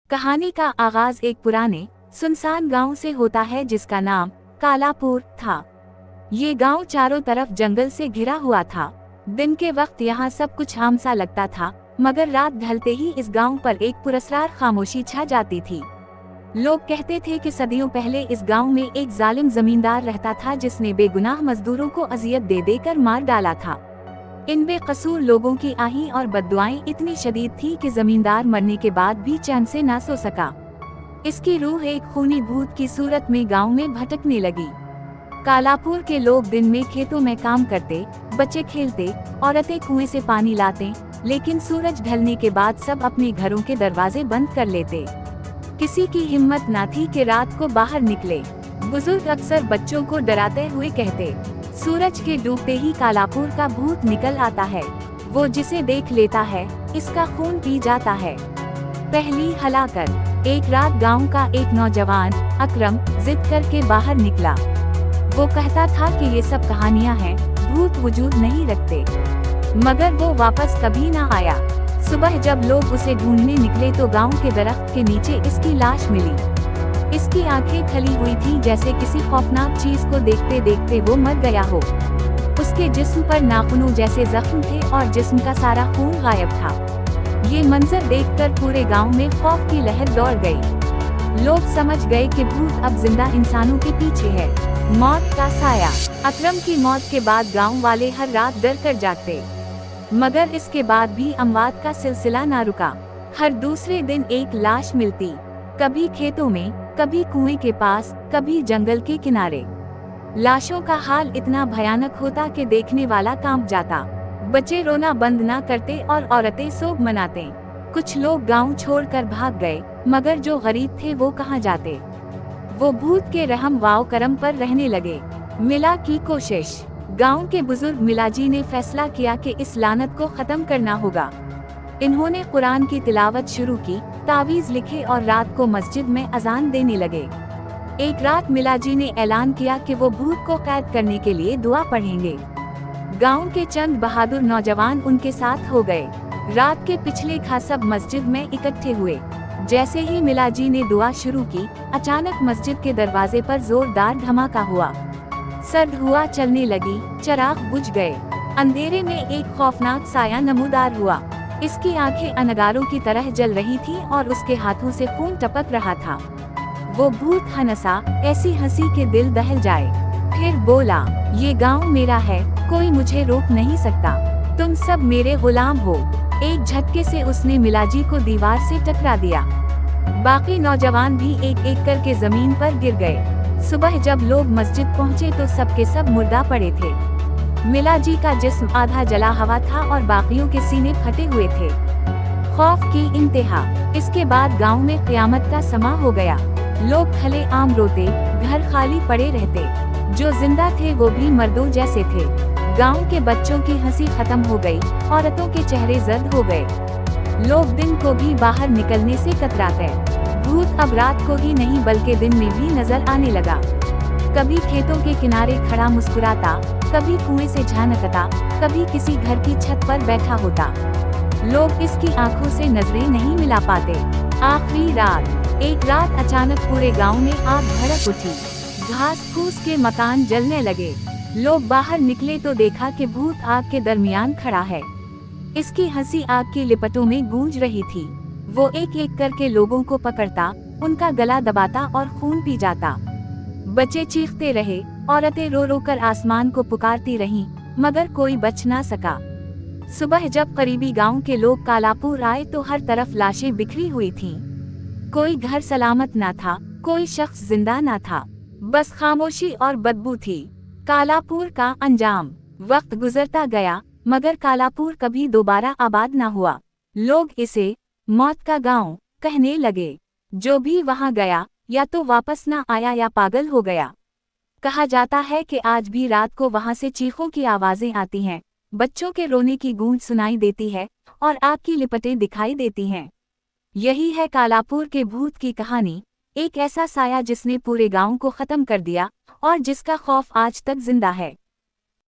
कहानी का आगाज एक पुराने सुनसान गांव से होता है जिसका नाम कालापुर था। ये गांव चारों तरफ जंगल से घिरा हुआ था। दिन के वक्त यहाँ सब कुछ आम सा लगता था, मगर रात ढलते ही इस गांव पर एक पुरस्कार खामोशी छा जाती थी। लोग कहते थे कि सदियों पहले इस गांव में एक जालिम जमींदार रहता था जिसने बेगुनाह मजदूरों को अजियत दे देकर मार डाला था। इन बेकसूर लोगों की आही और बद्दुआएं इतनी शदीद थी कि जमींदार मरने के बाद भी चैन से ना सो सका। इसकी रूह एक खूनी भूत की सूरत में गांव में भटकने लगी। कालापुर के लोग दिन में खेतों में काम करते, बच्चे खेलते, औरतें कुएं से पानी लाते, लेकिन सूरज ढलने के बाद सब अपने घरों के दरवाजे बंद कर लेते। किसी की हिम्मत ना थी कि रात को बाहर निकले। बुजुर्ग अक्सर बच्चों को डराते हुए कहते, सूरज के डूबते ही कालापुर का भूत निकल आता है। वो जिसे देख लेता है, इसका खून पी जाता है। पहली हलाकर एक रात गांव का एक नौजवान अकरम जिद करके बाहर निकला। वो कहता था कि ये सब कहानियां हैं, भूत वजूद नहीं रखते। मगर वो वापस कभी ना आया। सुबह जब लोग उसे ढूंढने निकले तो गांव के दरख्त के नीचे इसकी लाश मिली। इसकी आंखें खली हुई थी जैसे किसी खौफनाक चीज को देखते देखते वो मर गया हो। उसके जिस्म पर नाखूनों जैसे जख्म थे और जिस्म का सारा खून गायब था। ये मंजर देखकर पूरे गांव में खौफ की लहर दौड़ गई। लोग समझ गए कि भूत अब जिंदा इंसानों के पीछे है। मौत का साया। अकरम की मौत के बाद गांव वाले हर रात डर कर जागते, मगर इसके बाद भी अमवात का सिलसिला ना रुका। हर दूसरे दिन एक लाश मिलती, कभी खेतों में, कभी कुएं के पास, कभी जंगल के किनारे। लाशों का हाल इतना भयानक होता कि देखने वाला कांप जाता। बच्चे रोना बंद ना करते और औरतें सोग मनाते। कुछ लोग गांव छोड़कर भाग गए, मगर जो गरीब थे वो कहां जाते। वो भूत के रहम वाव करम पर रहने लगे। मिला की कोशिश। गांव के बुजुर्ग मिलाजी ने फैसला किया कि इस लानत को खत्म करना होगा। इन्होंने कुरान की तिलावत शुरू की, तावीज लिखे और रात को मस्जिद में अजान देने लगे। एक रात मिलाजी ने ऐलान किया कि वो भूत को कैद करने के लिए दुआ पढ़ेंगे। गांव के चंद बहादुर नौजवान उनके साथ हो गए। रात के पिछले खा सब मस्जिद में इकट्ठे हुए। जैसे ही मिलाजी ने दुआ शुरू की, अचानक मस्जिद के दरवाजे पर जोरदार धमाका हुआ। सर्द हुआ चलने लगी, चिराग बुझ गए। अंधेरे में एक खौफनाक साया नमूदार हुआ। इसकी आंखें अनगारों की तरह जल रही थीं और उसके हाथों से खून टपक रहा था। वो भूत हंसा, ऐसी हंसी के दिल दहल जाए। फिर बोला, ये गांव मेरा है, कोई मुझे रोक नहीं सकता। तुम सब मेरे गुलाम हो। एक झटके से उसने मिलाजी को दीवार से टकरा दिया। बाकी नौजवान भी एक एक करके जमीन पर गिर गए। सुबह जब लोग मस्जिद पहुँचे तो सबके सब मुर्दा पड़े थे। मिलाजी का जिस्म आधा जला हुआ था और बाकियों के सीने फटे हुए थे। खौफ की इंतहा। इसके बाद गांव में क़यामत का समा हो गया। लोग खले आम रोते, घर खाली पड़े रहते। जो जिंदा थे वो भी मर्दों जैसे थे। गांव के बच्चों की हंसी खत्म हो गई, औरतों के चेहरे जर्द हो गए। लोग दिन को भी बाहर निकलने से कतराते। भूत अब रात को ही नहीं बल्कि दिन में भी नजर आने लगा। कभी खेतों के किनारे खड़ा मुस्कुराता, कभी कुएं से झांकता, कभी किसी घर की छत पर बैठा होता। लोग इसकी आंखों से नजरें नहीं मिला पाते। आखिरी रात। एक रात अचानक पूरे गांव में आग भड़क उठी। घास फूस के मकान जलने लगे। लोग बाहर निकले तो देखा कि भूत आग के दरमियान खड़ा है। इसकी हंसी आग की लिपटों में गूंज रही थी। वो एक एक करके लोगों को पकड़ता, उनका गला दबाता और खून पी जाता। बच्चे चीखते रहे, औरतें रो रो कर आसमान को पुकारती रहीं, मगर कोई बच ना सका। सुबह जब करीबी गांव के लोग कालापुर आए तो हर तरफ लाशें बिखरी हुई थीं। कोई घर सलामत ना था, कोई शख्स जिंदा ना था, बस खामोशी और बदबू थी। कालापुर का अंजाम। वक्त गुजरता गया, मगर कालापुर कभी दोबारा आबाद ना हुआ। लोग इसे मौत का गांव कहने लगे। जो भी वहां गया या तो वापस ना आया या पागल हो गया। कहा जाता है कि आज भी रात को वहां से चीखों की आवाजें आती हैं, बच्चों के रोने की गूंज सुनाई देती है और आग की लिपटें दिखाई देती हैं। यही है कालापुर के भूत की कहानी। एक ऐसा साया जिसने पूरे गांव को खत्म कर दिया और जिसका खौफ आज तक जिंदा है।